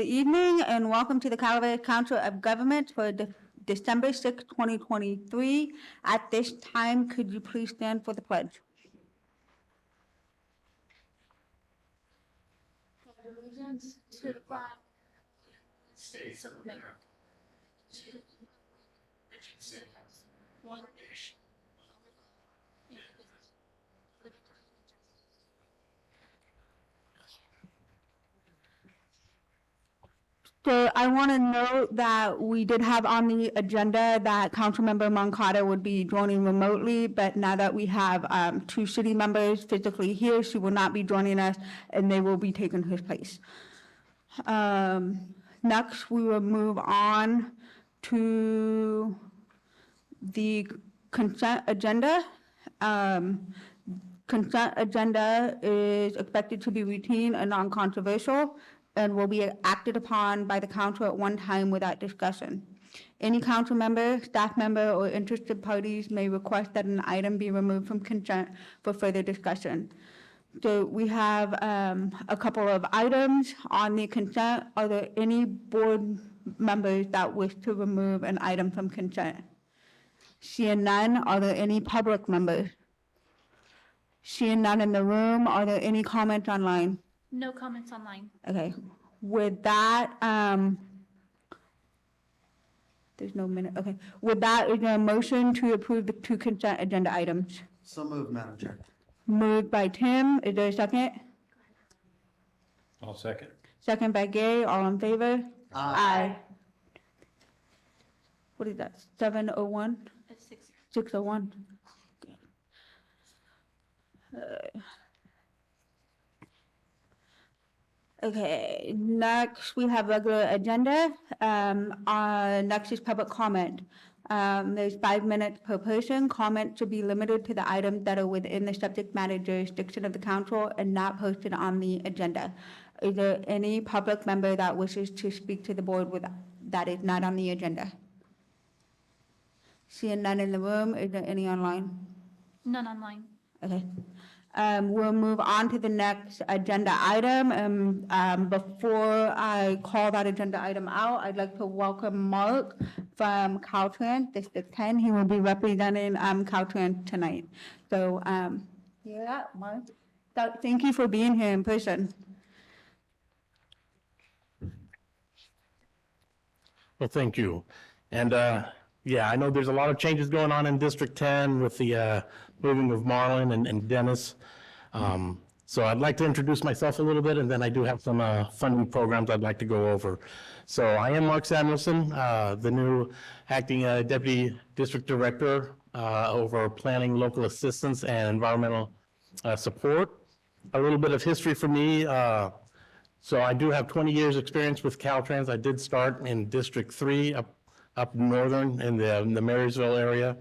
evening and welcome to the Calaveras Council of Governments for December 6, 2023. At this time, could you please stand for the pledge? Allegiance to the flag of the States of America, to the which stands one nation. So I want to note that we did have on the agenda that Councilmember Moncada would be joining remotely, but now that we have two city members physically here, she will not be joining us and they will be taking his place. Next, we will move on to the consent agenda. Consent agenda is expected to be routine and non-controversial and will be acted upon by the council at one time without discussion. Any council member, staff member, or interested parties may request that an item be removed from consent for further discussion. So we have a couple of items on the consent. Are there any board members that wish to remove an item from consent? Seeing none, are there any public members? Seeing none in the room, are there any comments online? No comments online. Okay. With that, there's no minute. Okay. With that, is there a motion to approve the two consent agenda items? So moved, Madam Chair. Moved by Tim. Is there a second? I'll second. Second by Gay. All in favor? Aye. What is that? 701? 601. Okay, next we have regular agenda. Next is public comment. There's 5 minutes per person. Comment should be limited to the items that are within the subject matter jurisdiction of the council and not posted on the agenda. Is there any public member that wishes to speak to the board that is not on the agenda? Seeing none in the room, is there any online? None online. Okay. We'll move on to the next agenda item. Before I call that agenda item out, I'd like to welcome Mark from Caltrans, District 10. He will be representing Caltrans tonight. So, yeah, Mark, thank you for being here in person. Well, thank you. And yeah, I know there's a lot of changes going on in District 10 with the moving of Marlon and Dennis. So I'd like to introduce myself a little bit, and then I do have some funding programs I'd like to go over. So I am Mark Samuelson, the new acting Deputy District Director over Planning, Local Assistance, and Environmental Support. A little bit of history for me. So I do have 20 years experience with Caltrans. I did start in District 3 up northern in the Marysville area.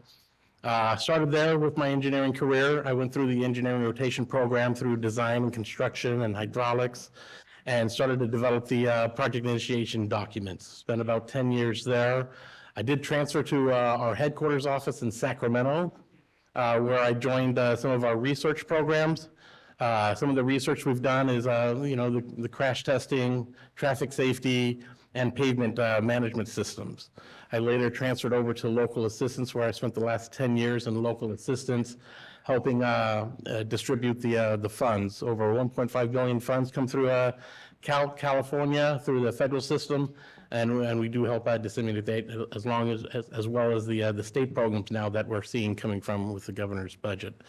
Started there with my engineering career. I went through the engineering rotation program through design and construction and hydraulics and started to develop the project initiation documents. Spent about 10 years there. I did transfer to our headquarters office in Sacramento, where I joined some of our research programs. Some of the research we've done is, the crash testing, traffic safety, and pavement management systems. I later transferred over to local assistance, where I spent the last 10 years in local assistance, helping distribute the funds. Over 1.5 billion funds come through California through the federal system, and we do help disseminate as well as the state programs now that we're seeing coming from with the governor's budget.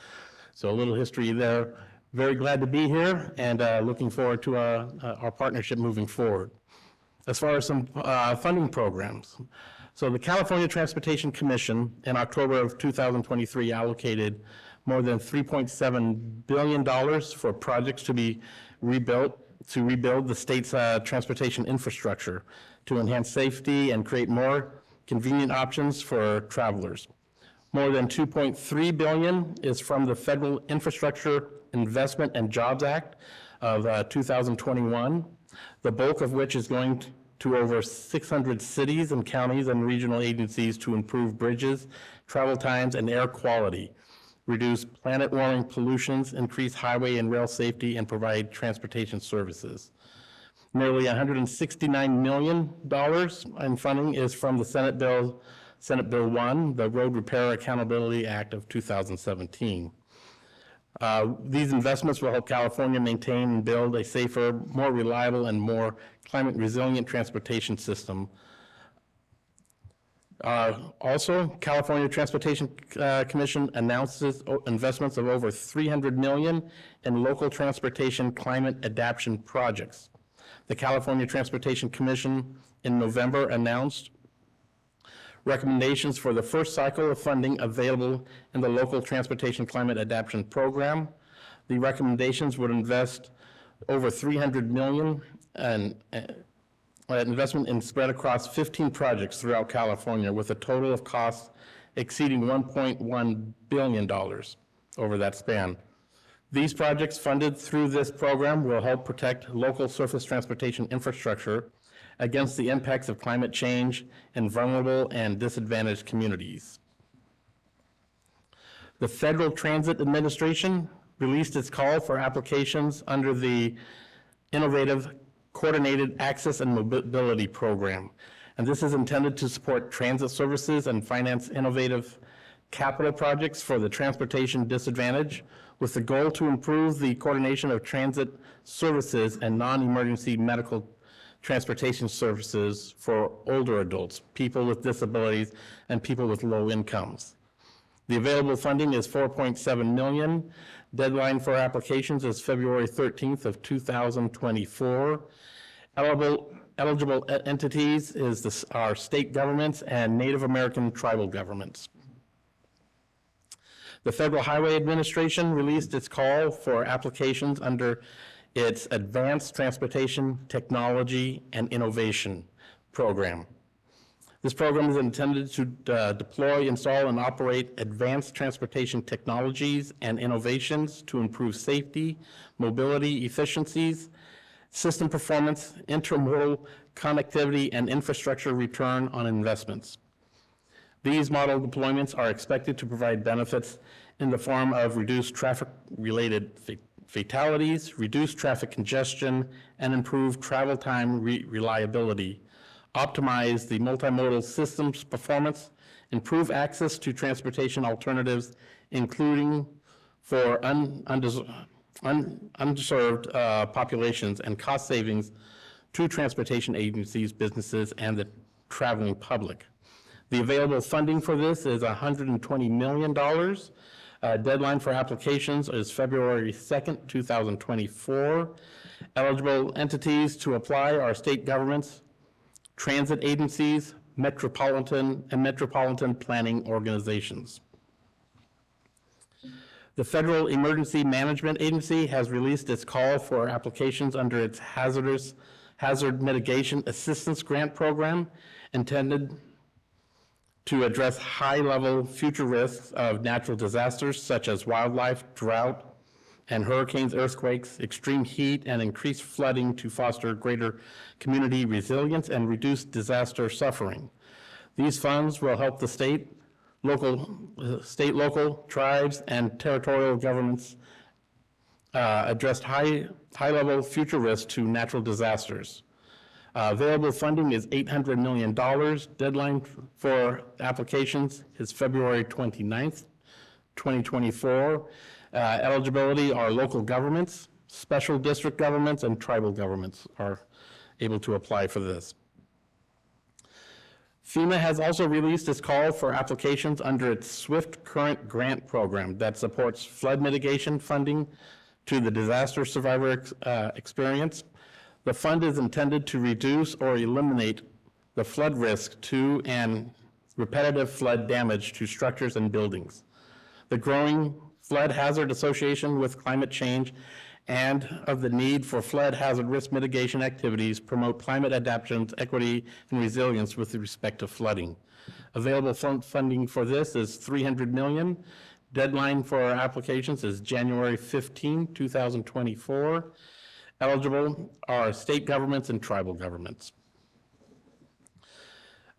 So a little history there. Very glad to be here, and looking forward to our partnership moving forward. As far as some funding programs. So the California Transportation Commission in October of 2023 allocated more than $3.7 billion for projects to be rebuild the state's transportation infrastructure to enhance safety and create more convenient options for travelers. More than $2.3 billion is from the Federal Infrastructure Investment and Jobs Act of 2021, the bulk of which is going to over 600 cities and counties and regional agencies to improve bridges, travel times, and air quality, reduce planet-warming pollutions, increase highway and rail safety, and provide transportation services. Nearly $169 million in funding is from the Senate Bill 1, the Road Repair Accountability Act of 2017. These investments will help California maintain and build a safer, more reliable, and more climate resilient transportation system. Also, California Transportation Commission announces investments of over $300 million in local transportation climate adaptation projects. The California Transportation Commission in November announced recommendations for the first cycle of funding available in the local transportation climate adaptation program. The recommendations would invest over $300 million and investment in spread across 15 projects throughout California, with a total of costs exceeding $1.1 billion over that span. These projects funded through this program will help protect local surface transportation infrastructure against the impacts of climate change in vulnerable and disadvantaged communities. The Federal Transit Administration released its call for applications under the Innovative Coordinated Access and Mobility Program. And this is intended to support transit services and finance innovative capital projects for the transportation disadvantaged, with the goal to improve the coordination of transit services and non-emergency medical transportation services for older adults, people with disabilities, and people with low incomes. The available funding is $4.7 million. Deadline for applications is February 13th of 2024. Eligible entities is our state governments and Native American tribal governments. The Federal Highway Administration released its call for applications under its Advanced Transportation Technology and Innovation Program. This program is intended to deploy, install, and operate advanced transportation technologies and innovations to improve safety, mobility, efficiencies, system performance, intermodal connectivity, and infrastructure return on investments. These model deployments are expected to provide benefits in the form of reduced traffic-related fatalities, reduced traffic congestion, and improved travel time reliability, optimize the multimodal system's performance, improve access to transportation alternatives, including for underserved populations, and cost savings to transportation agencies, businesses, and the traveling public. The available funding for this is $120 million. Deadline for applications is February 2nd, 2024. Eligible entities to apply are state governments, transit agencies, metropolitan planning organizations. The Federal Emergency Management Agency has released its call for applications under its Hazard Mitigation Assistance Grant Program, intended to address high-level future risks of natural disasters such as wildlife, drought, and hurricanes, earthquakes, extreme heat, and increased flooding to foster greater community resilience and reduce disaster suffering. These funds will help the state, local, tribes, and territorial governments address high-level future risks to natural disasters. Available funding is $800 million. Deadline for applications is February 29th, 2024. Eligibility are local governments, special district governments, and tribal governments are able to apply for this. FEMA has also released its call for applications under its Swift Current Grant Program that supports flood mitigation funding to the disaster survivor experience. The fund is intended to reduce or eliminate the flood risk to and repetitive flood damage to structures and buildings. The growing flood hazard association with climate change and of the need for flood hazard risk mitigation activities promote climate adaptation, equity, and resilience with respect to flooding. Available funding for this is $300 million. Deadline for our applications is January 15, 2024. Eligible are state governments and tribal governments.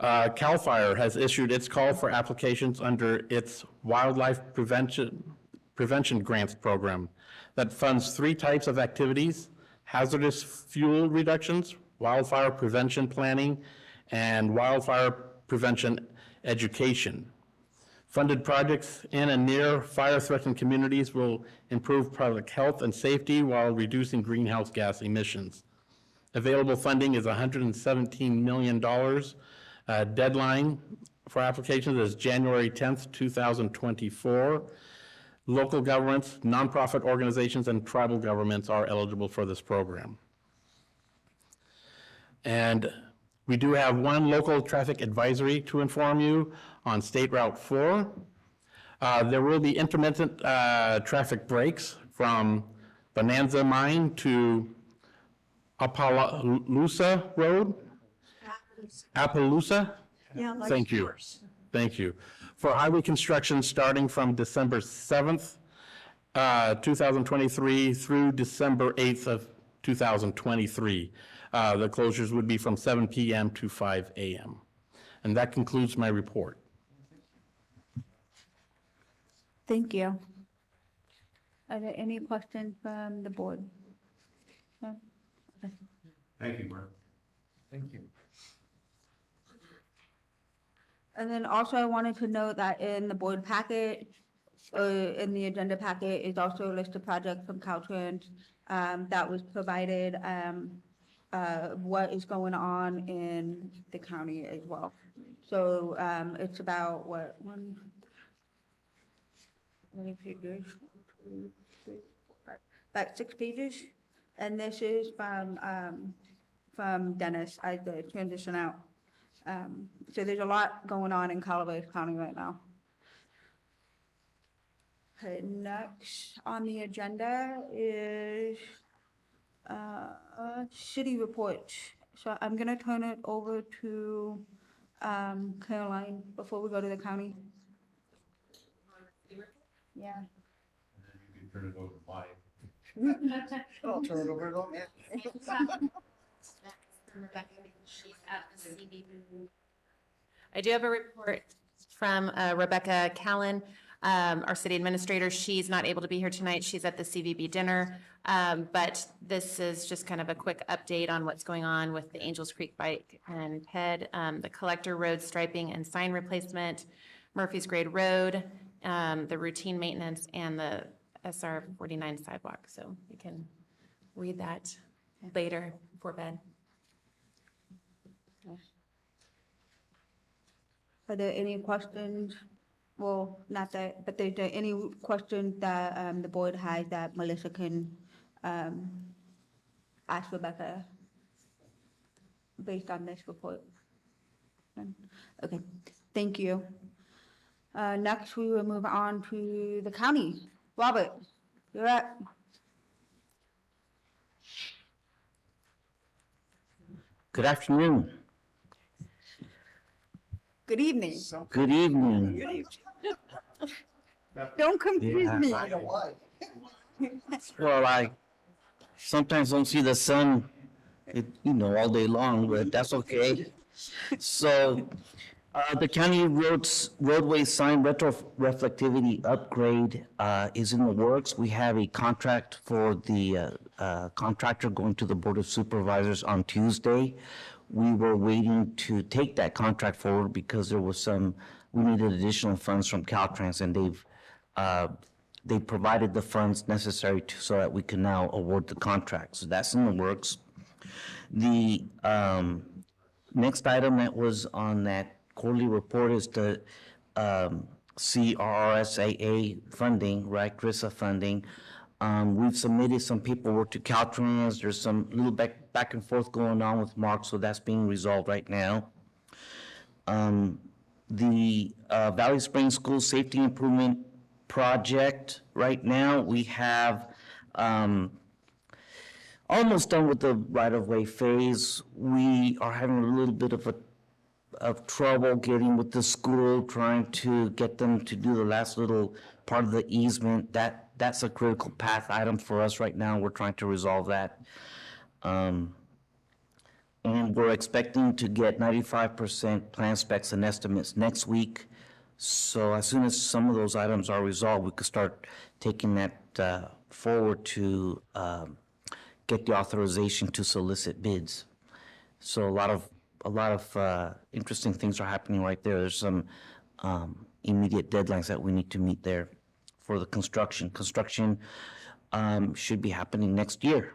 CAL FIRE has issued its call for applications under its Wildlife Prevention Grants Program that funds 3 types of activities: hazardous fuel reductions, wildfire prevention planning, and wildfire prevention education. Funded projects in and near fire-threatened communities will improve public health and safety while reducing greenhouse gas emissions. Available funding is $117 million. Deadline for applications is January 10th, 2024. Local governments, nonprofit organizations, and tribal governments are eligible for this program. And we do have one local traffic advisory to inform you on State Route 4. There will be intermittent traffic breaks from Bonanza Mine to Appaloosa Road. Appaloosa? Yeah, like Thank you. Thank you. For highway construction starting from December 7th, 2023 through December 8th of 2023. The closures would be from 7 p.m. to 5 a.m. And that concludes my report. Thank you. Are there any questions from the board? No? Okay. Thank you, Mark. Thank you. And then also I wanted to note that in the board packet, in the agenda packet is also a list of projects from Caltrans that was provided, what is going on in the county as well. So it's about what, many pages? 2, 3, 4, 5, about 6 pages. And this is from Dennis as the transition out. So there's a lot going on in Calaveras County right now. Okay, next on the agenda is city reports. So I'm gonna turn it over to Caroline before we go to the county. Yeah. And then you can turn it over to Mike. I'll turn it over to them. I do have a report from Rebecca Callan, our city administrator. She's not able to be here tonight. She's at the CVB dinner. But this is just kind of a quick update on what's going on with the Angels Creek Bike and Ped, the collector road striping and sign replacement, Murphy's Grade Road, the routine maintenance, and the SR 49 sidewalk. So you can read that later before bed. Are there any questions? Well, not that, but is there any questions that the board has that Melissa can ask Rebecca based on this report? None? Okay, thank you. Next, we will move on to the county. Robert, you're up. Good afternoon. Good evening. Good evening. Don't confuse Yeah. me. Well, I sometimes don't see the sun, all day long, but that's okay. So, the county roadway sign reflectivity upgrade is in the works. We have a contract for the contractor going to the Board of Supervisors on Tuesday. We were waiting to take that contract forward because there was we needed additional funds from Caltrans, and they provided the funds necessary so that we can now award the contract. So that's in the works. The next item that was on that quarterly report is the CRRSAA funding, right, CRISA funding. We've submitted some paperwork to Caltrans. There's some little back and forth going on with Mark, so that's being resolved right now. The Valley Springs School Safety Improvement Project, right now, we have almost done with the right-of-way phase. We are having a little bit of trouble getting with the school, trying to get them to do the last little part of the easement. That's a critical path item for us right now. We're trying to resolve that. And we're expecting to get 95% plan specs and estimates next week. So as soon as some of those items are resolved, we could start taking that forward to get the authorization to solicit bids. So a lot of interesting things are happening right there. There's some immediate deadlines that we need to meet there for the construction. Construction should be happening next year.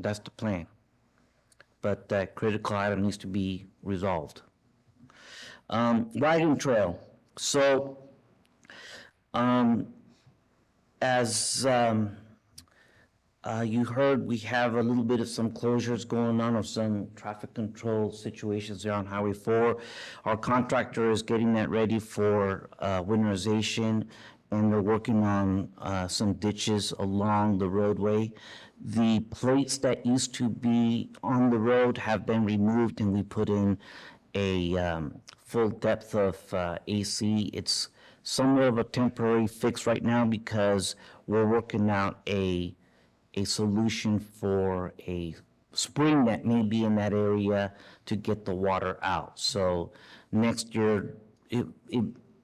That's the plan. But that critical item needs to be resolved. Riding trail. So, as you heard, we have a little bit of some closures going on of some traffic control situations there on Highway 4. Our contractor is getting that ready for winterization, and they're working on some ditches along the roadway. The plates that used to be on the road have been removed, and we put in a full depth of AC. It's somewhat of a temporary fix right now because we're working out a solution for a spring that may be in that area to get the water out. So next year,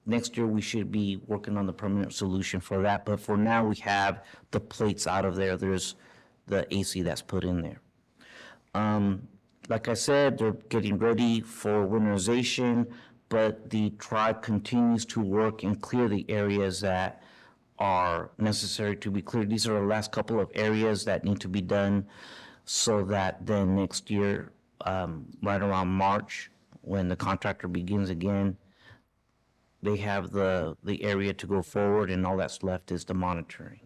next year we should be working on the permanent solution for that. But for now, we have the plates out of there. There's the AC that's put in there. Like I said, they're getting ready for winterization, but the tribe continues to work and clear the areas that are necessary to be cleared. These are the last couple of areas that need to be done so that then next year, right around March, when the contractor begins again, they have the area to go forward, and all that's left is the monitoring.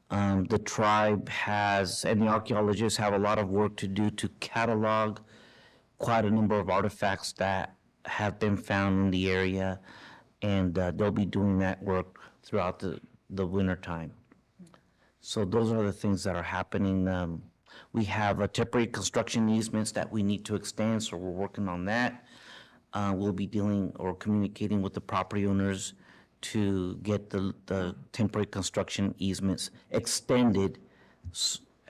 The tribe has, and the archaeologists have a lot of work to do to catalog quite a number of artifacts that have been found in the area, and they'll be doing that work throughout the winter time. So those are the things that are happening. We have temporary construction easements that we need to extend, so we're working on that. We'll be dealing or communicating with the property owners to get the temporary construction easements extended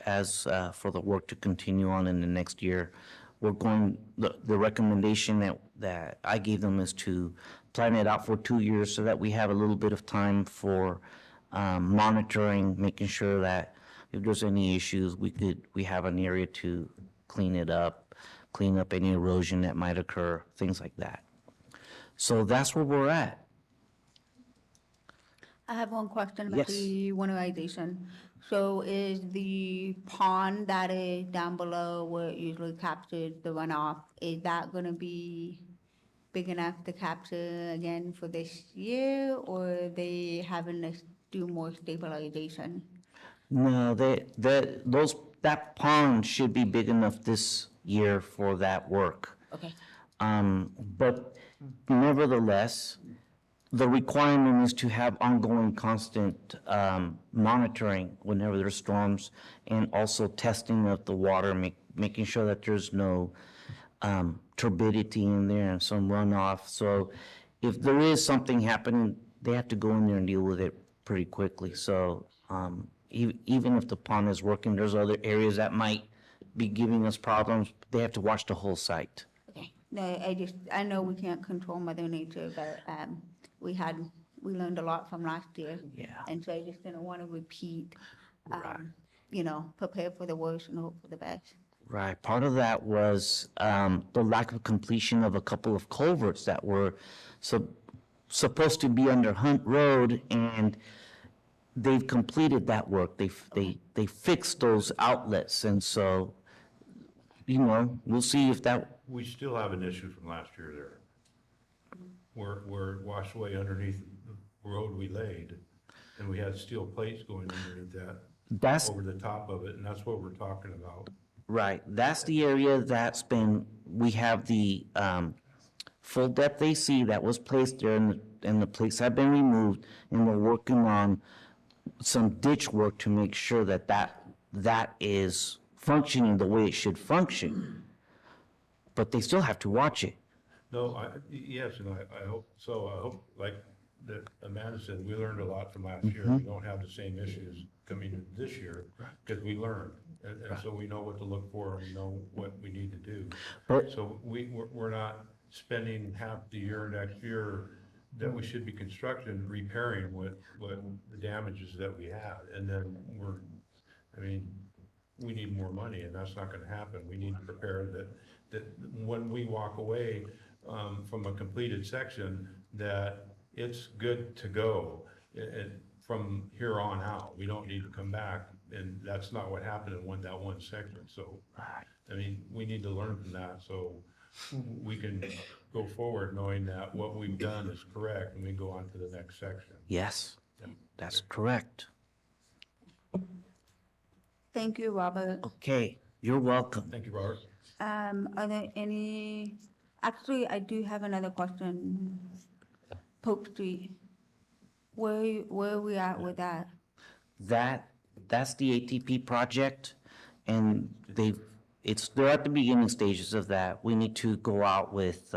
as for the work to continue on in the next year. We're going, the recommendation that I gave them is to plan it out for 2 years so that we have a little bit of time for monitoring, making sure that if there's any issues, we have an area to clean it up, clean up any erosion that might occur, things like that. So that's where we're at. I have one question about Yes. the winterization. So is the pond that is down below where it usually captures the runoff, is that gonna be big enough to capture again for this year, or are they having to do more stabilization? No, that pond should be big enough this year for that work. Okay. But nevertheless, the requirement is to have ongoing constant monitoring whenever there's storms, and also testing of the water, making sure that there's no turbidity in there and some runoff. So if there is something happening, they have to go in there and deal with it pretty quickly. So even if the pond is working, there's other areas that might be giving us problems. They have to watch the whole site. Okay. No, I know we can't control Mother Nature, but we learned a lot from last year. Yeah. And so I just didn't want to repeat, Right. prepare for the worst and hope for the best. Right. Part of that was the lack of completion of a couple of culverts that were supposed to be under Hunt Road, and they've completed that work. They fixed those outlets, and so, we'll see if that. We still have an issue from last year there. Where it washed away underneath the road we laid, and we had steel plates going underneath that, That's over the top of it, and that's what we're talking about. right. That's the area we have the full depth AC that was placed there, and the plates have been removed, and we're working on some ditch work to make sure that is functioning the way it should function. But they still have to watch it. No, yes, and I hope so. I hope, like that Amanda said, we learned a lot from last year. We don't have the same issues coming in this year, because we learned. And so we know what to look for, and we know what we need to do. But- So we're not spending half the year next year that we should be repairing what the damages that we had. And then we need more money, and that's not gonna happen. We need to prepare that when we walk away, from a completed section, that it's good to go. And from here on out, we don't need to come back, and that's not what happened in that one section, so. I mean, we need to learn from that, so we can go forward knowing that what we've done is correct, and we go on to the next section. Yes, that's correct. Thank you, Robert. Okay, you're welcome. Thank you, Robert. Are there any, actually, I do have another question. Pope Street, where are we at with that? That's the ATP project, and they're at the beginning stages of that. We need to go out with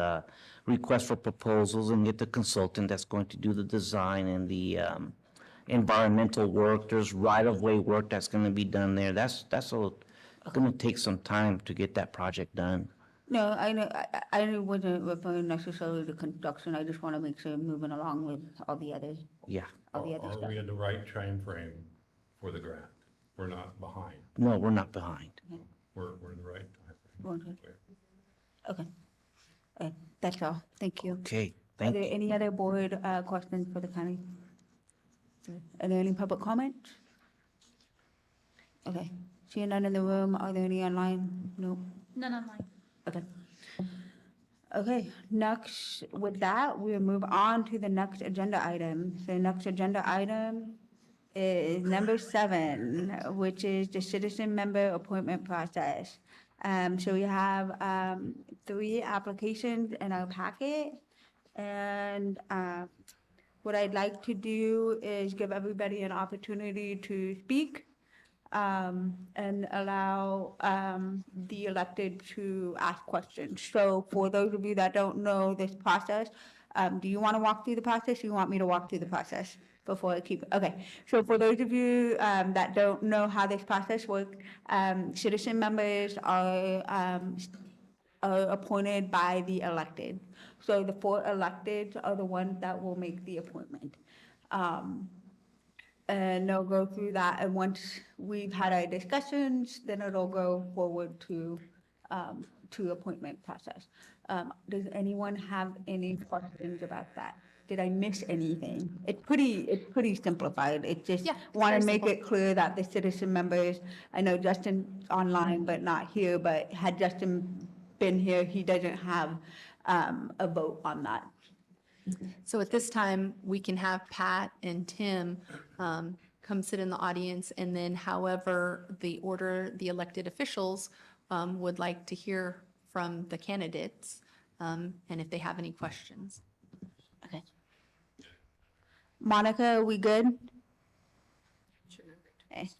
requests for proposals and get the consultant that's going to do the design and the environmental work. There's right-of-way work that's gonna be done there. That's gonna take some time to get that project done. No, I know, I wasn't referring necessarily to construction, I just want to make sure I'm moving along with all the others, Yeah. all the other Are stuff. we in the right time frame for the grant? We're not behind. No, we're not behind. We're in the right time frame. Going good. Okay. That's all, thank you. Okay, Are thank there you. any other board questions for the county? Are there any public comments? Okay, seeing none in the room, are there any online? No? None online. Okay. Okay, next, with that, we'll move on to the next agenda item. The next agenda item is number 7, which is the citizen member appointment process. So we have 3 applications in our packet. And what I'd like to do is give everybody an opportunity to speak and allow the elected to ask questions. So for those of you that don't know this process, do you want to walk through the process? Or you want me to walk through the process before I keep? Okay. So for those of you that don't know how this process works, citizen members are appointed by the elected. So the 4 electeds are the ones that will make the appointment. And they'll go through that, and once we've had our discussions, then it'll go forward to appointment process. Does anyone have any questions about that? Did I miss anything? It's pretty simplified. It just Yeah, it's want to very make simple. it clear that the citizen members, I know Justin's online but not here, but had Justin been here, he doesn't have a vote on that. So at this time, we can have Pat and Tim come sit in the audience, and then however the elected officials would like to hear from the candidates, and if they have any questions. Okay. Monica, are we good? Okay.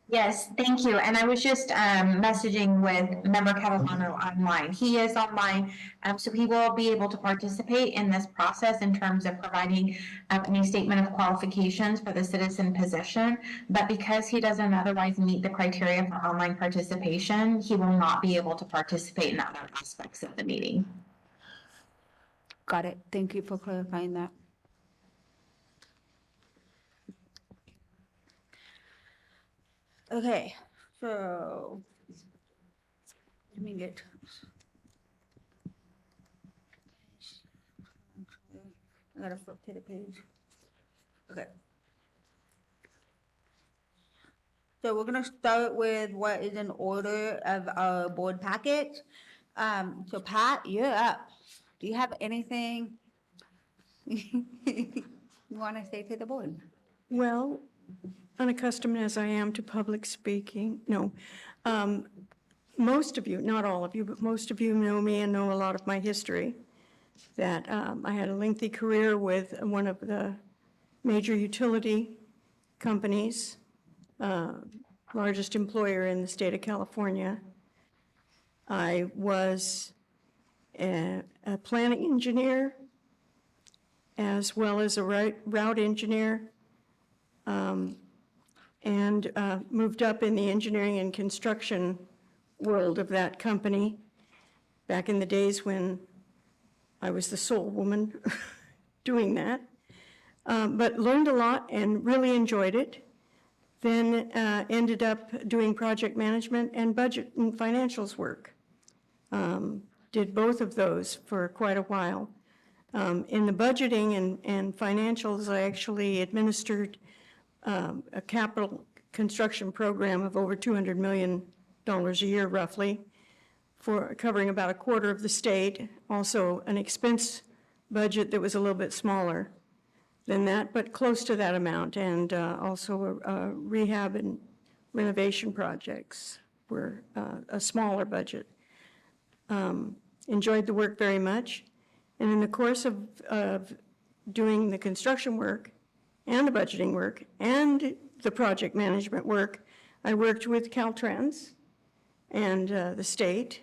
Yes, thank you. And I was just messaging with Member Catalano online. He is online, so he will be able to participate in this process in terms of providing any statement of qualifications for the citizen position. But because he doesn't otherwise meet the criteria for online participation, he will not be able to participate in other aspects of the meeting. Got it. Thank you for clarifying that. Okay, so let me get. I gotta flip to the page. Okay. So we're gonna start with what is in order of our board packet. So Pat, you're up. Do you have anything you want to say to the board? Well, unaccustomed as I am to public speaking, no. Most of you, not all of you, but most of you know me and know a lot of my history. That I had a lengthy career with one of the major utility companies, largest employer in the state of California. I was a planning engineer as well as a route engineer, and moved up in the engineering and construction world of that company back in the days when I was the sole woman doing that, but learned a lot and really enjoyed it. then ended up doing project management and budget and financials work. Did both of those for quite a while. In the budgeting and financials, I actually administered a capital construction program of over $200 million a year roughly, for covering about a quarter of the state. Also an expense budget that was a little bit smaller than that, but close to that amount. And also rehab and renovation projects were a smaller budget. Enjoyed the work very much. And in the course of doing the construction work and the budgeting work and the project management work, I worked with Caltrans and the state,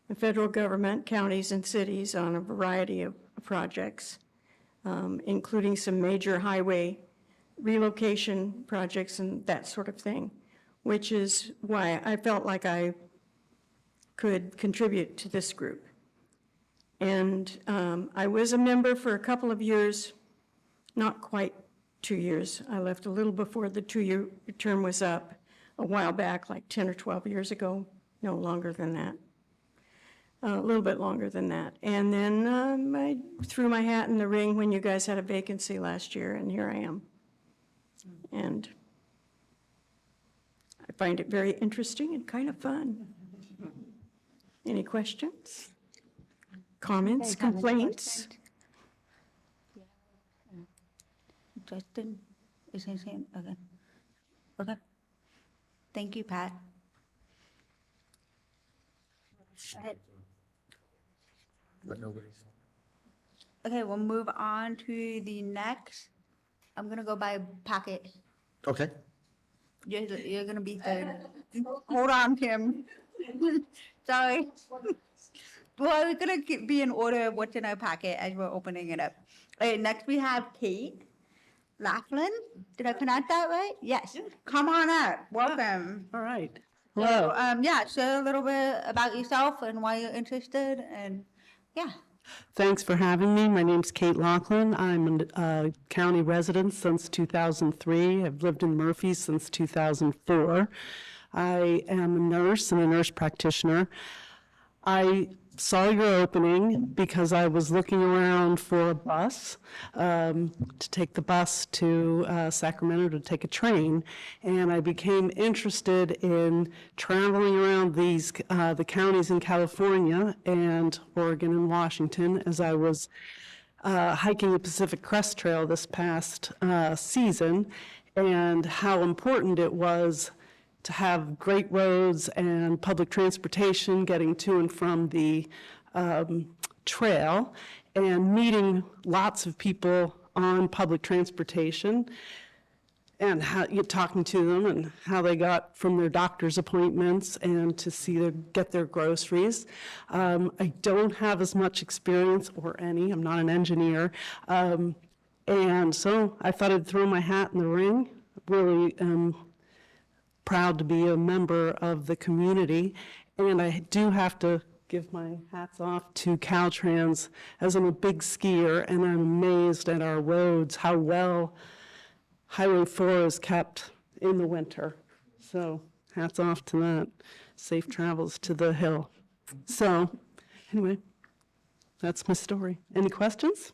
the federal government, counties and cities on a variety of projects, including some major highway relocation projects and that sort of thing, which is why I felt like I could contribute to this group. And I was a member for a couple of years, not quite 2 years. I left a little before the 2-year term was up a while back, like 10 or 12 years ago, no longer than that. A little bit longer than that. And then I threw my hat in the ring when you guys had a vacancy last year, and here I am. And I find it very interesting and kind of fun. Any questions? Comments, Okay, comments, complaints? Justin is his hand, okay. Okay. Thank you, Pat. Go ahead. But nobody's. Okay, we'll move on to the next. I'm gonna go by packet. Okay. You're gonna be third. Hold on, Kim. Sorry. Well, we're gonna be in order of what's in our packet as we're opening it up. Okay, next we have Kate Laughlin. Did I pronounce that right? Yes. Come on up. Welcome. All right. So, yeah, share a little bit about yourself and why you're interested, and yeah. Thanks for having me. My name's Kate Laughlin. I'm a county resident since 2003. I've lived in Murphy since 2004. I am a nurse and a nurse practitioner. I saw your opening because I was looking around for a bus, to take the bus to Sacramento to take a train, and I became interested in traveling around the counties in California and Oregon and Washington as I was hiking the Pacific Crest Trail this past season, and how important it was to have great roads and public transportation getting to and from the trail, and meeting lots of people on public transportation, and how you're talking to them and how they got from their doctor's appointments and to get their groceries. I don't have as much experience or any. I'm not an engineer. And so I thought I'd throw my hat in the ring. Really proud to be a member of the community, and I do have to give my hats off to Caltrans, as I'm a big skier and I'm amazed at our roads, how well Highway 4 is kept in the winter. So hats off to that. Safe travels to the hill. So anyway, that's my story. Any questions?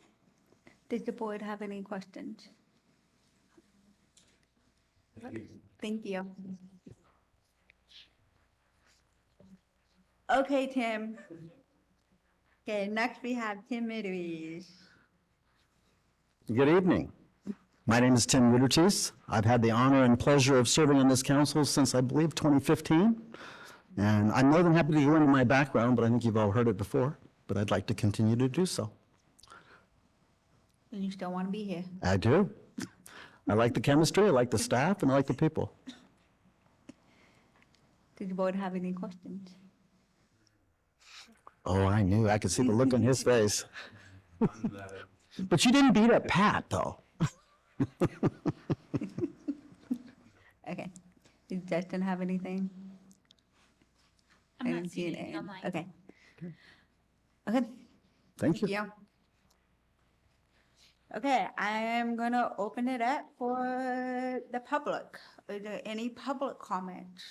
Did the board have any questions? Thank you. Okay, Tim. Okay, next we have Tim Midderies. Good evening. My name is Tim Widertees. I've had the honor and pleasure of serving on this council since, I believe, 2015. And I'm more than happy to go into my background, but I think you've all heard it before, but I'd like to continue to do so. And you still want to be here? I do. I like the chemistry, I like the staff, and I like the people. Did the board have any questions? Oh, I knew. I could see the look on his face. But you didn't beat up Pat, though. Okay. Did Justin have anything? I'm I not didn't see seeing it. anything online. Okay. Okay. Thank you. Yeah. Okay, I am gonna open it up for the public. Is there any public comments?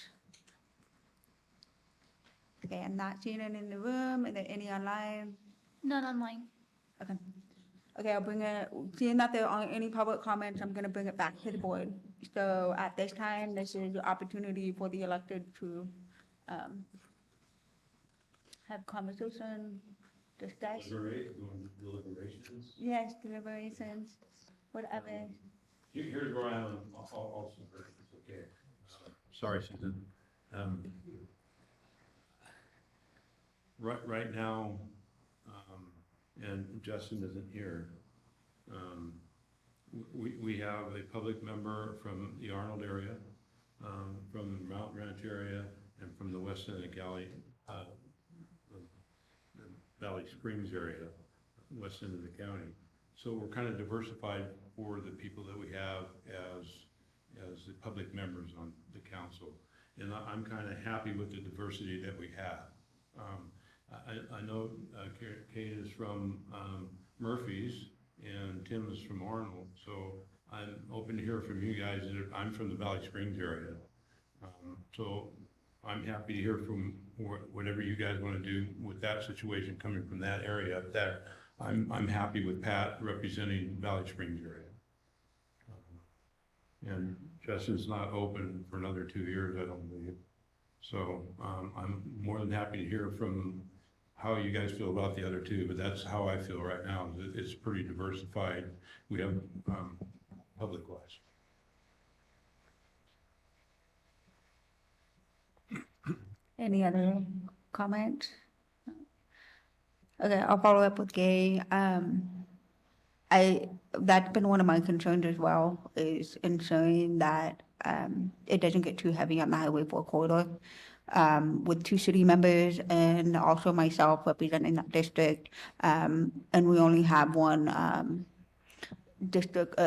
Okay, I'm not seeing it in the room. Is there any online? None online. Okay. Okay, I'll bring it, seeing that there aren't any public comments, I'm gonna bring it back to the board. So at this time, this is the opportunity for the elected to, have conversation, discuss. Deliberations? Yes, deliberations, whatever. Here's where I am also, it's okay. Sorry, Susan. Right now, and Justin isn't here, we have a public member from the Arnold area, from the Mountain Ranch area, and from the west end of Cali, the Valley Springs area, west end of the county. So we're kind of diversified for the people that we have as the public members on the council. And I'm kind of happy with the diversity that we have. I know Kate is from Murphy's and Tim is from Arnold, so I'm open to hear from you guys. I'm from the Valley Springs area. So I'm happy to hear from whatever you guys want to do with that situation coming from that area up there. I'm happy with Pat representing Valley Springs area. And Justin's not open for another 2 years, I don't believe. So I'm more than happy to hear from how you guys feel about the other two, but that's how I feel right now. It's pretty diversified. We have public-wise. Any other comments? Okay, I'll follow up with Gay. That's been one of my concerns as well, is ensuring that it doesn't get too heavy on the Highway 4 corridor. With 2 city members and also myself representing that district, and we only have one district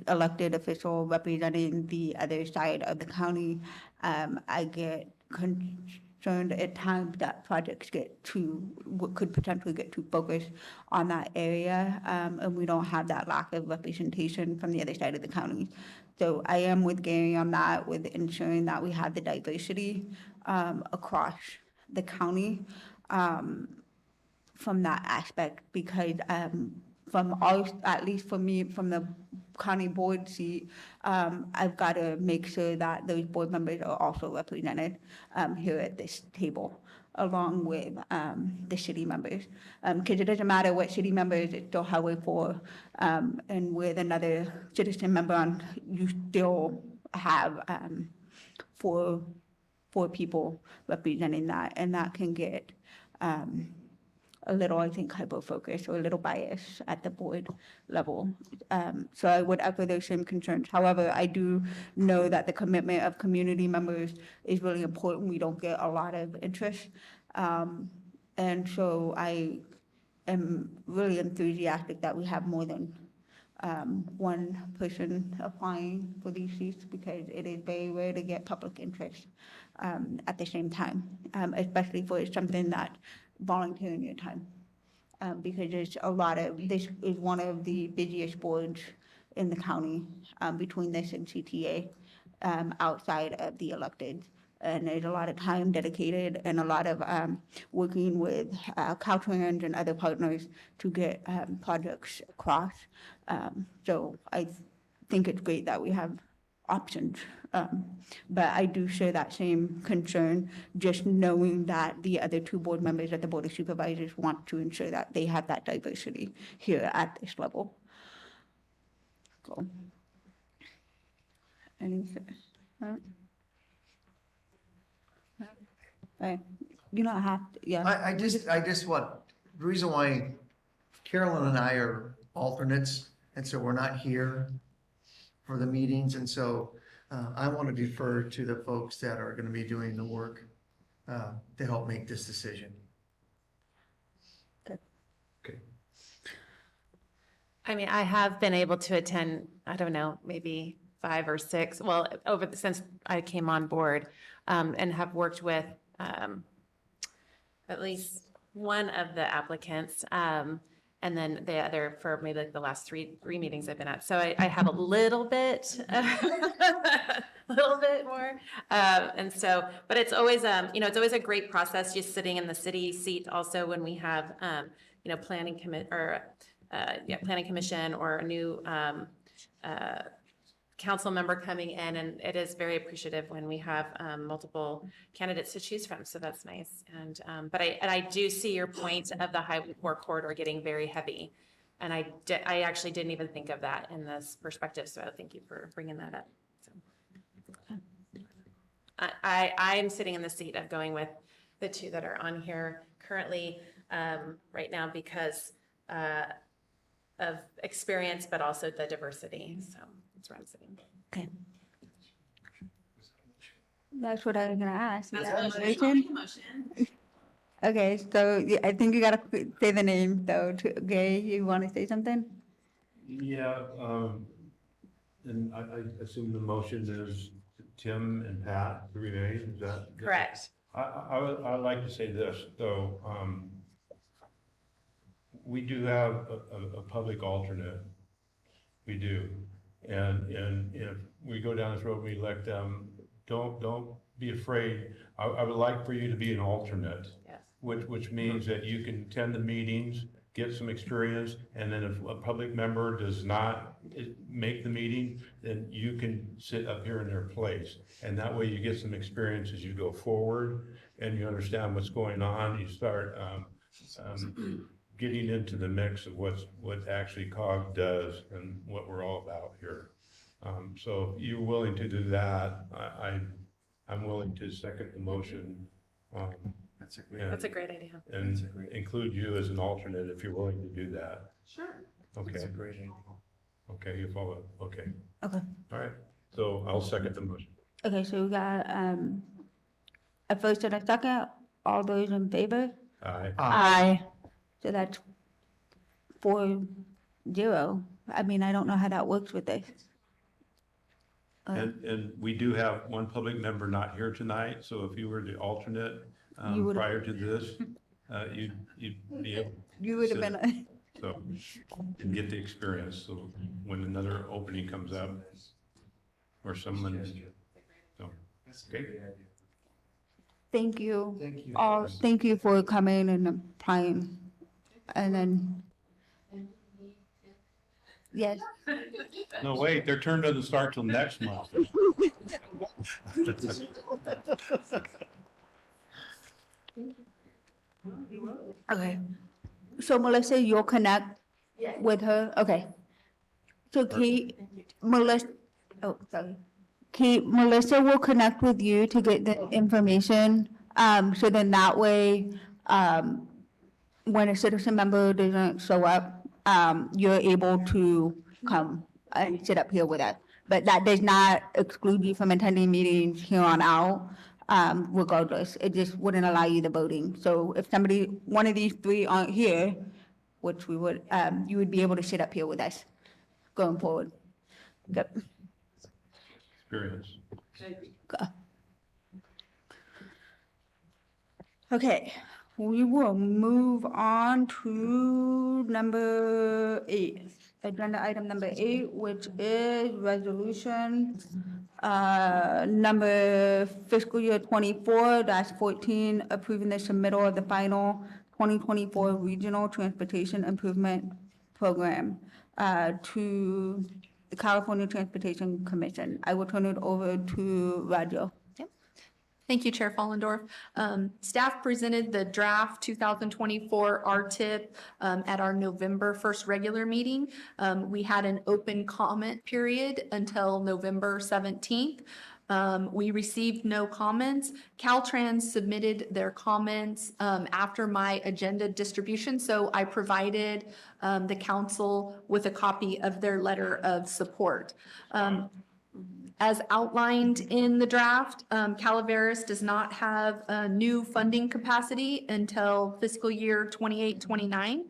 elected official representing the other side of the county, I get concerned at times that projects could potentially get too focused on that area, and we don't have that lack of representation from the other side of the county. So I am with Gary on that, with ensuring that we have the diversity across the county from that aspect, because at least for me, from the county board seat, I've got to make sure that those board members are also represented here at this table, along with the city members. Because it doesn't matter what city members, it's still Highway 4, and with another citizen member on, you still have four people representing that, and that can get a little, I think, hyper-focused or a little biased at the board level. So I would echo those same concerns. However, I do know that the commitment of community members is really important. We don't get a lot of interest. And so I am really enthusiastic that we have more than one person applying for these seats, because it is very rare to get public interest at the same time, especially for something that volunteering your time, because there's a lot of, this is one of the busiest boards in the county, between this and CTA, outside of the elected. And there's a lot of time dedicated and a lot of working with Caltrans and other partners to get projects across. So I think it's great that we have options. But I do share that same concern, just knowing that the other 2 board members at the Board of Supervisors want to ensure that they have that diversity here at this level. So, you don't have to, yeah. I just want, the reason why Carolyn and I are alternates, and so we're not here for the meetings, and so I want to defer to the folks that are going to be doing the work to help make this decision. Okay. I mean, I have been able to attend, I don't know, maybe 5 or 6, well, since I came on board, and have worked with at least one of the applicants. And then the other for maybe like the last three meetings I've been at. So I have a little bit, a little bit more. And so, but it's always, it's always a great process just sitting in the city seat also when we have, planning commission or a new, council member coming in, and it is very appreciative when we have multiple candidates to choose from. So that's nice. And but I do see your point of the Highway 4 corridor getting very heavy, and I actually didn't even think of that in this perspective. So thank you for bringing that up. So I am sitting in the seat of going with the two that are on here currently right now because of experience, but also the diversity. So that's where I'm sitting. Okay. That's what I was gonna ask. Is That's that what a motion? Okay, so I think you gotta say the name though. Okay, you want to say something? Yeah, and I assume the motion is Tim and Pat to remain, is that? Correct. I'd like to say this, though, we do have a public alternate, we do. And if we go down this road, we elect them, don't be afraid. I would like for you to be an alternate. Yes. Which means that you can attend the meetings, get some experience, and then if a public member does not make the meeting, then you can sit up here in their place. And that way you get some experience as you go forward and you understand what's going on. You start getting into the mix of what actually COG does and what we're all about here. So if you're willing to do that, I'm willing to second the motion. That's a great idea. And include you as an alternate if you're willing to do that. Sure. Okay. That's a great idea. Okay, you follow, okay. Okay. All right, so I'll second the motion. Okay, so we got a first and a second. All those in favor? Aye. Aye. So that's 4-0. I mean, I don't know how that works with this. And we do have one public member not here tonight, so if you were the alternate You would've- prior to this, you'd be able. You would have sit. been, So, and get the experience, so when another opening comes up, or someone, so, okay. thank you. Thank you. All, thank you for coming and applying. And then, yes, No, wait, their turn doesn't start till next month. okay. So Melissa, you'll connect with her? Okay. So Kate, Melissa, oh, sorry. Kate, Melissa will connect with you to get the information. So then that way, when a citizen member doesn't show up, you're able to come and sit up here with us. But that does not exclude you from attending meetings here on out, regardless. It just wouldn't allow you the voting. So if somebody, one of these three aren't here, which we would, you would be able to sit up here with us going forward. Good. Experience. Okay, we will move on to number 8, agenda item number 8, which is resolution number fiscal year 24-14, approving the submittal of the final 2024 Regional Transportation Improvement Program to the California Transportation Commission. I will turn it over to Roger. Thank you, Chair Follendorf. Staff presented the draft 2024 RTIP at our November 1st regular meeting. We had an open comment period until November 17th. We received no comments. Caltrans submitted their comments after my agenda distribution, so I provided the council with a copy of their letter of support. As outlined in the draft, Calaveras does not have a new funding capacity until fiscal year 28-29.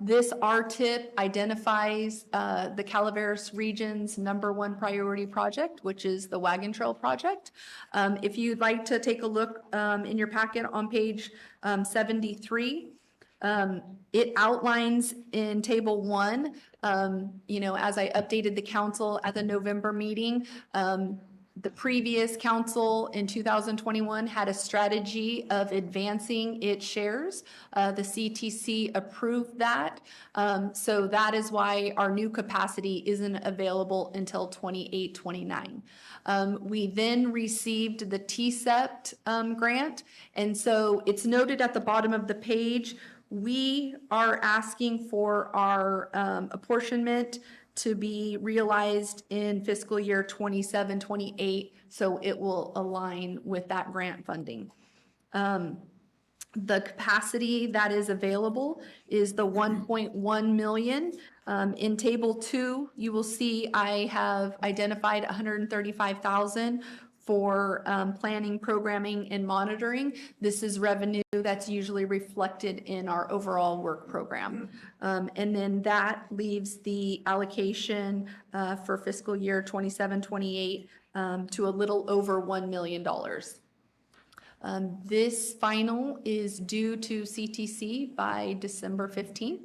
This RTIP identifies the Calaveras region's #1 priority project, which is the Wagon Trail project. If you'd like to take a look in your packet on page 73, It outlines in table 1, as I updated the council at the November meeting, the previous council in 2021 had a strategy of advancing its shares. The CTC approved that. So that is why our new capacity isn't available until 28, 29. We then received the TCEPT grant. And so it's noted at the bottom of the page, we are asking for our apportionment to be realized in fiscal year 27, 28, so it will align with that grant funding. The capacity that is available is the 1.1 million. In table 2, you will see I have identified 135,000 for planning, programming, and monitoring. This is revenue that's usually reflected in our overall work program. And then that leaves the allocation for fiscal year 27, 28 to a little over $1 million. This final is due to CTC by December 15th.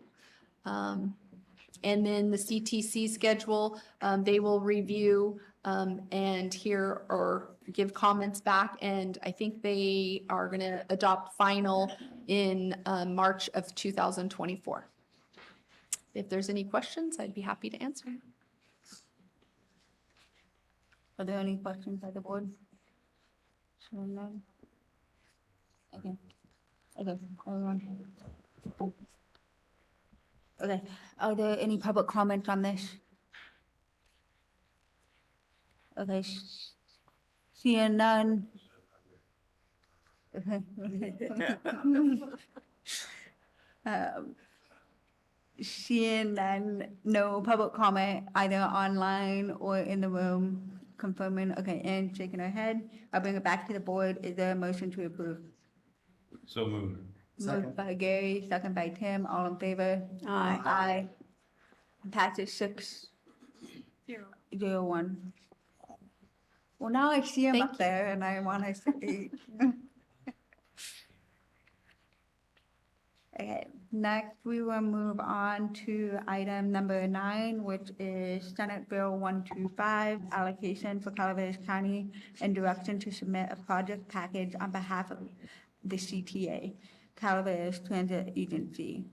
And then the CTC schedule, they will review and hear or give comments back. And I think they are going to adopt final in March of 2024. If there's any questions, I'd be happy to answer. Are there any questions by the board? Showing none. Okay. Everyone. Okay, are there any public comments on this? Okay, seeing none. Seeing none, no public comment either online or in the room, confirming, okay, and shaking her head. I'll bring it back to the board. Is there a motion to approve? So moved. Moved by Gary, second by Tim, all in favor? Aye. Aye. Passes 6-0-1. Well, now I see him Thank up there and I want to say. Okay, next we will move on to item number 9, which is Senate Bill 125, allocation for Calaveras County and direction to submit a project package on behalf of the CTA, Calaveras Transit Agency.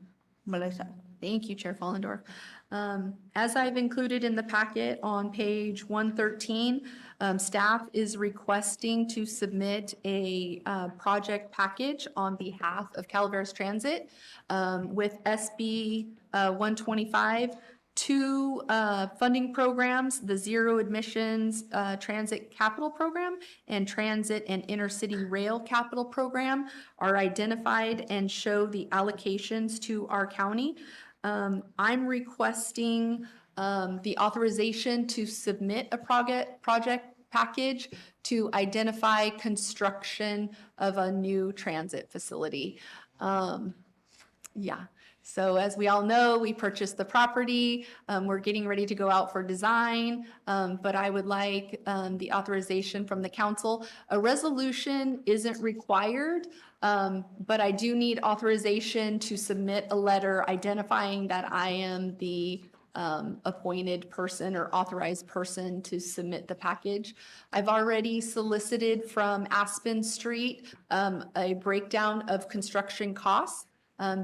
Melissa. Thank you, Chair Follendorf. As I've included in the packet on page 113, staff is requesting to submit a project package on behalf of Calaveras Transit with SB 125. 2 funding programs, the Zero Admissions Transit Capital Program and Transit and Intercity Rail Capital Program are identified and show the allocations to our county. I'm requesting the authorization to submit a project package to identify construction of a new transit facility. So as we all know, we purchased the property. We're getting ready to go out for design, but I would like the authorization from the council. A resolution isn't required, but I do need authorization to submit a letter identifying that I am the appointed person or authorized person to submit the package. I've already solicited from Aspen Street a breakdown of construction costs.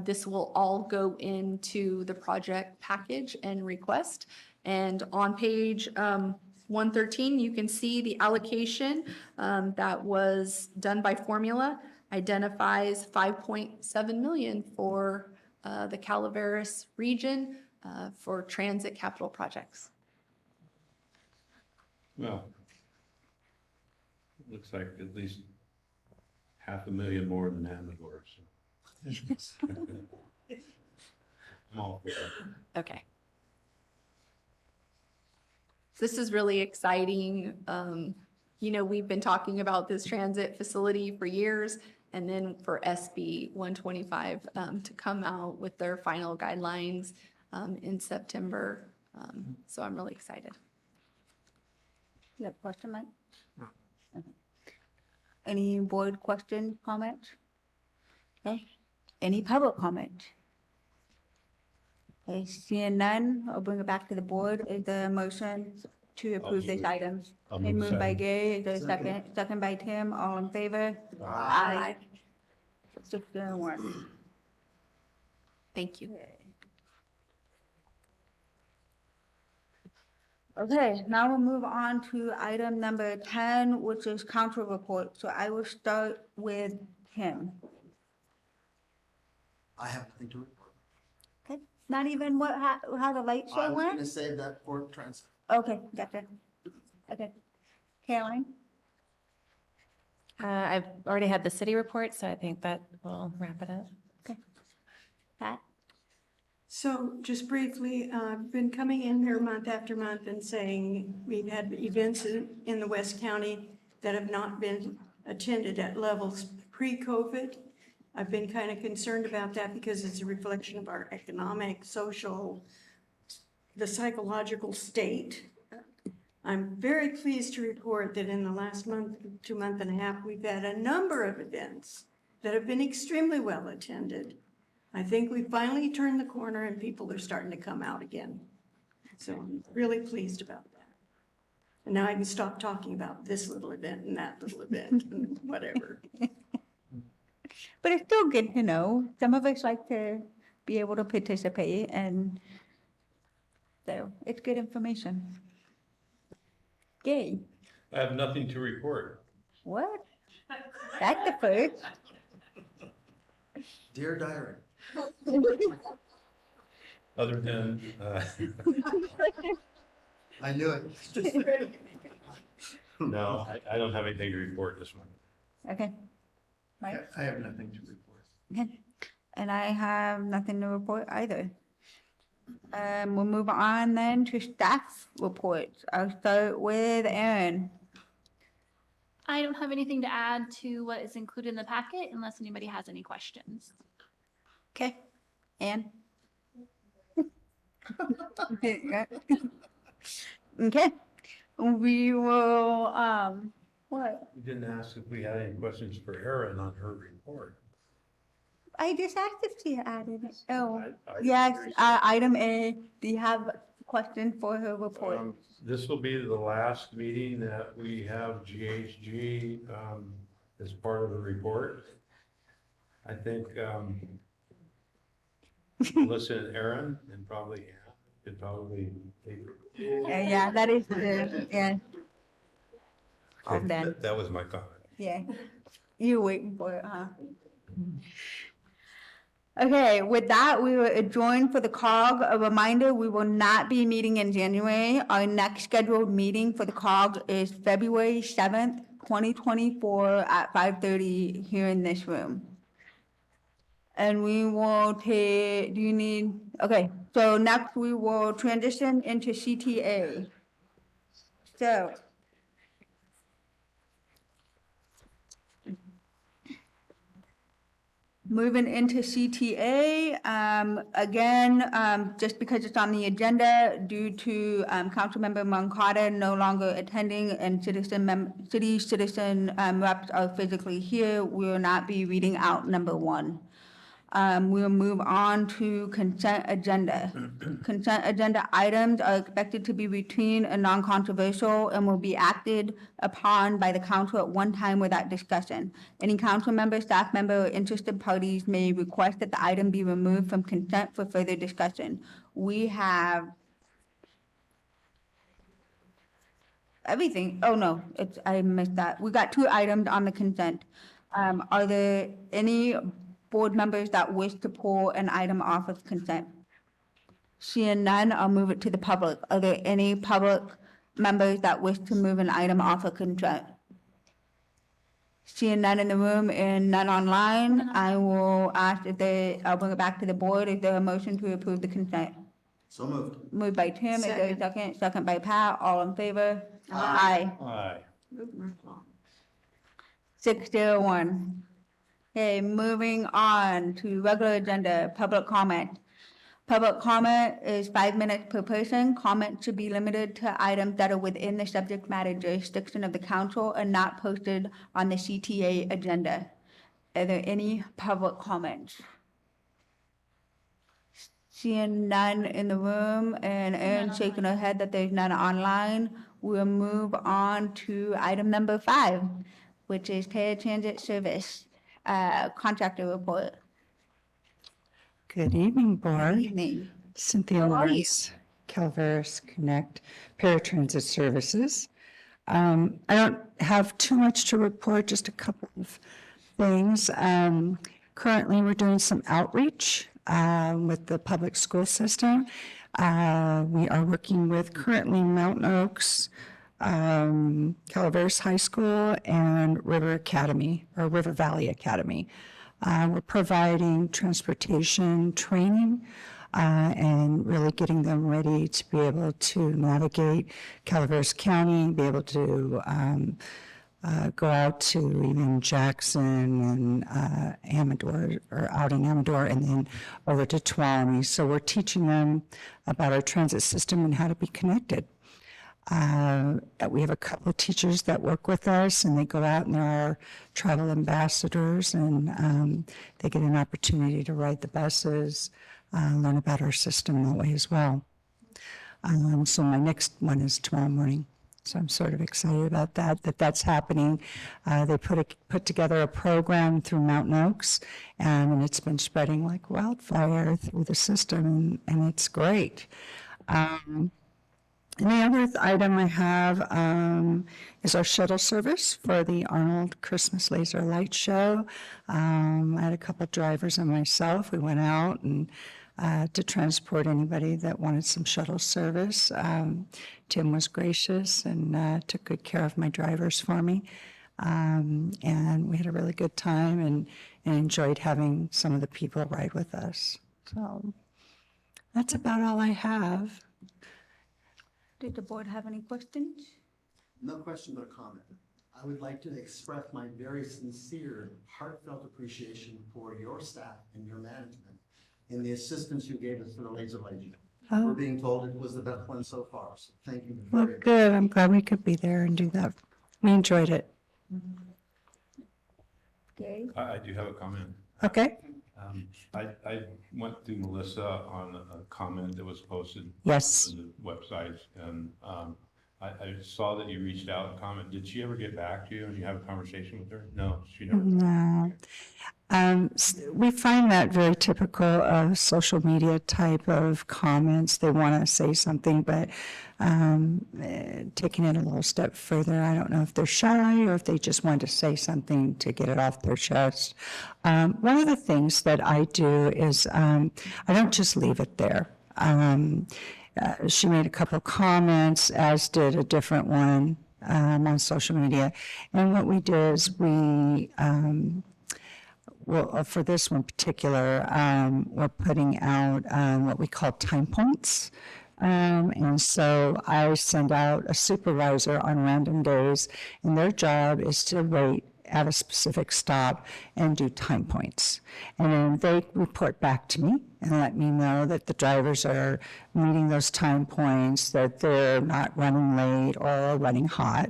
This will all go into the project package and request. And on page 113, you can see the allocation that was done by formula identifies 5.7 million for the Calaveras region for transit capital projects. Well, looks like at least $500,000 more than Amador, so. I'm all for it. Okay. This is really exciting. We've been talking about this transit facility for years, and then for SB 125 to come out with their final guidelines in September. So I'm really excited. You have a question, Mike? No. Okay. Any board questions, comments? Okay. Any public comment? Okay, seeing none, I'll bring it back to the board. Is there a motion to approve this item? I'll Okay, move moved by second. Gary, is there a second? Second by Tim, all in favor? Aye. 6-1. Thank you. Okay, now we'll move on to item number 10, which is council report. So I will start with Tim. I have nothing to report. Okay, not even what, how the light I show was went? gonna save that for transit. Okay, gotcha. Okay. Caroline? I've already had the city report, so I think that will wrap it up. Pat? So just briefly, I've been coming in here month after month and saying we've had events in the West County that have not been attended at levels pre-COVID. I've been kind of concerned about that because it's a reflection of our economic, social, the psychological state. I'm very pleased to report that in the last month to month and a half, we've had a number of events that have been extremely well attended. I think we finally turned the corner and people are starting to come out again. So I'm really pleased about that. And now I can stop talking about this little event and that little event and whatever. But it's still good to know. Some of us like to be able to participate, and so it's good information. Gay, I have nothing to report. what? That's the first. Dear diary. Other than, I knew it. no, I don't have anything to report this month. Okay. Mike? I have nothing to report. Okay. And I have nothing to report either. We'll move on then to staff reports. I'll start with Aaron. I don't have anything to add to what is included in the packet unless anybody has any questions. Okay. Ann? Okay. We will, what? We didn't ask if we had any questions for Erin on her report. I just asked if she added it. Oh, I- yes, item A, do you have a question for her report? This will be the last meeting that we have GHG as part of the report. I think Melissa and Aaron and probably Ann could probably take. Yeah, that is, yeah. All done. That was my comment. Yeah. You waiting for it, huh? Okay, with that, we will adjourn for the COG. A reminder, we will not be meeting in January. Our next scheduled meeting for the COG is February 7th, 2024 at 5:30 here in this room. And we will take, do you need, okay, so next we will transition into CTA. So, moving into CTA, again, just because it's on the agenda, due to Councilmember Moncada no longer attending and city citizen reps are physically here, we will not be reading out number 1. We'll move on to consent agenda. Consent agenda items are expected to be routine and non-controversial and will be acted upon by the council at one time without discussion. Any council member, staff member, or interested parties may request that the item be removed from consent for further discussion. We have everything. Oh, no, I missed that. We got 2 items on the consent. Are there any board members that wish to pull an item off of consent? Seeing none, I'll move it to the public. Are there any public members that wish to move an item off of consent? Seeing none in the room and none online, I will ask I'll bring it back to the board. Is there a motion to approve the consent? So moved. Moved by Tim, is there a Second. second? Second by Pat, all in favor? Aye. Aye. 601. Okay, moving on to regular agenda, public comment. Public comment is 5 minutes per person. Comment should be limited to items that are within the subject matter jurisdiction of the council and not posted on the CTA agenda. Are there any public comments? Seeing none in the room and Erin shaking her head that there's none online, we'll move on to item number 5, which is paratransit service, contractor report. Good evening, Board. Evening. Cynthia How are you? Lawrence, Calaveras Connect Paratransit Services. I don't have too much to report, just a couple of things. Currently, we're doing some outreach with the public school system. We are working with currently Mountain Oaks, Calaveras High School, and River Academy, or River Valley Academy. We're providing transportation training and really getting them ready to be able to navigate Calaveras County, be able to go out to even Jackson and Amador, or out in Amador, and then over to Tuolumne. So we're teaching them about our transit system and how to be connected. We have a couple of teachers that work with us, and they go out and they're our travel ambassadors, and they get an opportunity to ride the buses, learn about our system that way as well. So my next one is tomorrow morning. So I'm sort of excited about that's happening. They put together a program through Mountain Oaks, and it's been spreading like wildfire through the system, and it's great. And the other item I have is our shuttle service for the Arnold Christmas Laser Light Show. I had a couple drivers and myself. We went out and to transport anybody that wanted some shuttle service. Tim was gracious and took good care of my drivers for me. And we had a really good time and enjoyed having some of the people ride with us. So that's about all I have. Did the board have any questions? No question, but a comment. I would like to express my very sincere, heartfelt appreciation for your staff and your management and the assistance you gave us for the laser light show. We're being told it was the best one so far, so thank you Well, very much. good. I'm glad we could be there and do that. We enjoyed it. Okay. I do have a comment. Okay? I went through Melissa on a comment that was posted. Yes. On the website, and I saw that you reached out and commented. Did she ever get back to you and you have a conversation with her? No, she never. No. We find that very typical of social media type of comments. They want to say something, but taking it a little step further, I don't know if they're shy or if they just want to say something to get it off their chest. One of the things that I do is I don't just leave it there. She made a couple of comments, as did a different one on social media. And what we did is well, for this one particular, we're putting out what we call time points. And so I send out a supervisor on random days, and their job is to wait at a specific stop and do time points. And then they report back to me and let me know that the drivers are meeting those time points, that they're not running late or running hot.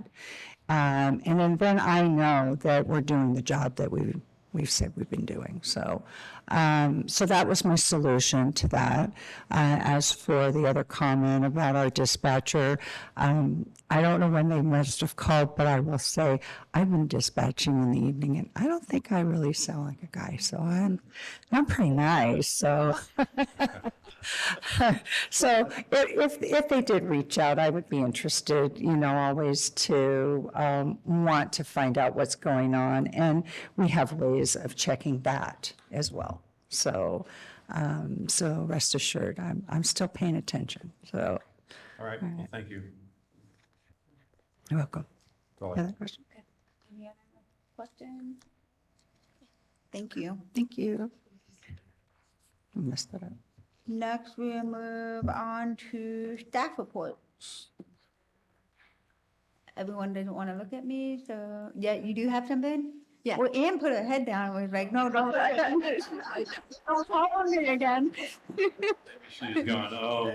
And then I know that we're doing the job that we've said we've been doing. So that was my solution to that. As for the other comment about our dispatcher, I don't know when they must have called, but I will say I've been dispatching in the evening, and I don't think I really sound like a guy. So I'm pretty nice. So so if they did reach out, I would be interested, always to want to find out what's going on, and we have ways of checking that as well. So rest assured, I'm still paying attention. So. All right, well, thank you. You're welcome. That's all I Other have. question? Any other questions? Thank you. Thank you. I messed that up. Next, we'll move on to staff reports. Everyone doesn't want to look at me, so, yeah, you do have something? Yeah. Well, Ann put her head down and was like, no, don't follow me again. She's gone, oh.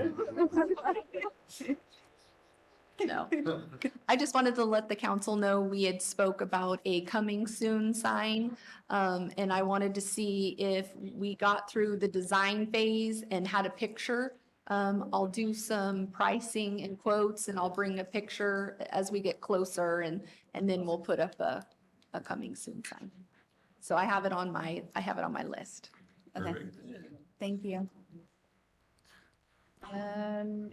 No, No. I just wanted to let the council know we had spoke about a coming soon sign. And I wanted to see if we got through the design phase and had a picture. I'll do some pricing and quotes and I'll bring a picture as we get closer and then we'll put up a coming soon sign. So I have it on my list. Okay, thank you.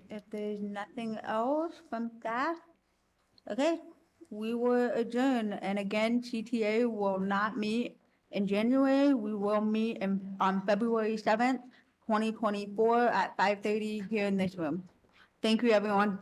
If there's nothing else from staff, okay, we will adjourn. And again, CTA will not meet in January. We will meet on February 7th, 2024 at 5:30 here in this room. Thank you, everyone.